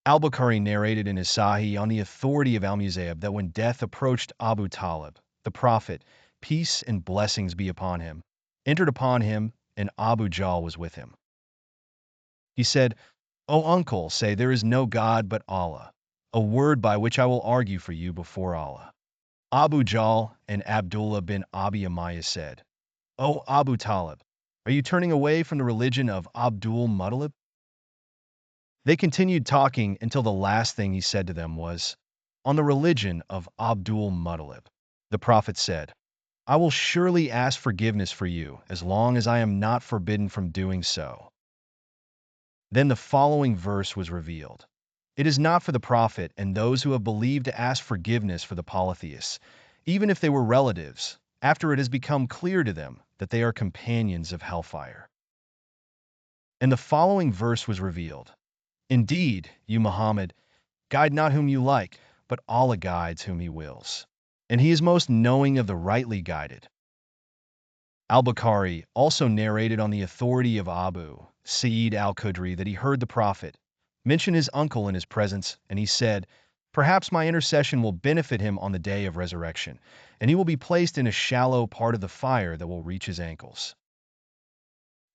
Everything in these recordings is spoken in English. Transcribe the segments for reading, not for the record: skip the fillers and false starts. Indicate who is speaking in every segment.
Speaker 1: Al-Bukhari narrated in his Sahih on the authority of Al-Muzayib that when death approached Abu Talib, the Prophet, peace and blessings be upon him, entered upon him, and Abu Jahl was with him. He said, "O uncle, say there is no God but Allah, a word by which I will argue for you before Allah." Abu Jahl and Abdullah bin Abi Umayyah said, "O Abu Talib, are you turning away from the religion of Abdul Muttalib?" They continued talking until the last thing he said to them was, "On the religion of Abdul Muttalib." The Prophet said, "I will surely ask forgiveness for you as long as I am not forbidden from doing so." Then the following verse was revealed. It is not for the Prophet and those who have believed to ask forgiveness for the polytheists, even if they were relatives, after it has become clear to them that they are companions of hellfire. And the following verse was revealed. Indeed, you Muhammad, guide not whom you like, but Allah guides whom He wills. And He is most knowing of the rightly guided. Al-Bukhari also narrated on the authority of Abu Sa'id al-Khudri that he heard the Prophet mention his uncle in his presence, and he said, "Perhaps my intercession will benefit him on the day of resurrection, and he will be placed in a shallow part of the fire that will reach his ankles."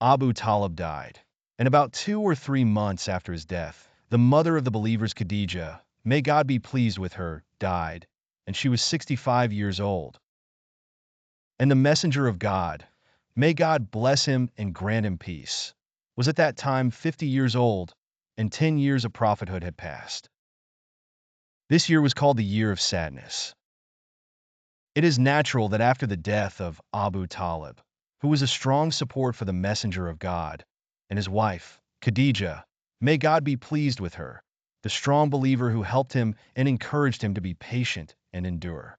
Speaker 1: Abu Talib died, and about 2 or 3 months after his death, the mother of the believers Khadijah, may God be pleased with her, died, and she was 65 years old. And the messenger of God, may God bless him and grant him peace, was at that time 50 years old, and 10 years of prophethood had passed. This year was called the Year of Sadness. It is natural that after the death of Abu Talib, who was a strong support for the messenger of God, and his wife, Khadijah, may God be pleased with her, the strong believer who helped him and encouraged him to be patient and endure.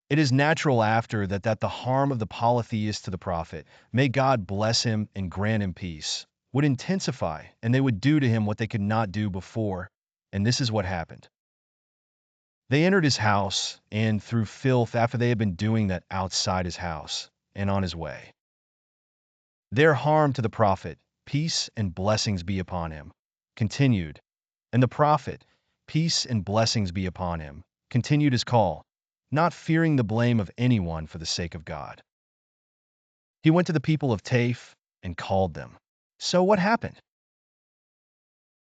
Speaker 1: It is natural after that the harm of the polytheists to the Prophet, may God bless him and grant him peace, would intensify, and they would do to him what they could not do before, and this is what happened. They entered his house, and threw filth after they had been doing that outside his house, and on his way. Their harm to the Prophet, peace and blessings be upon him, continued, and the Prophet, peace and blessings be upon him, continued his call, not fearing the blame of anyone for the sake of God. He went to the people of Taif and called them. So what happened?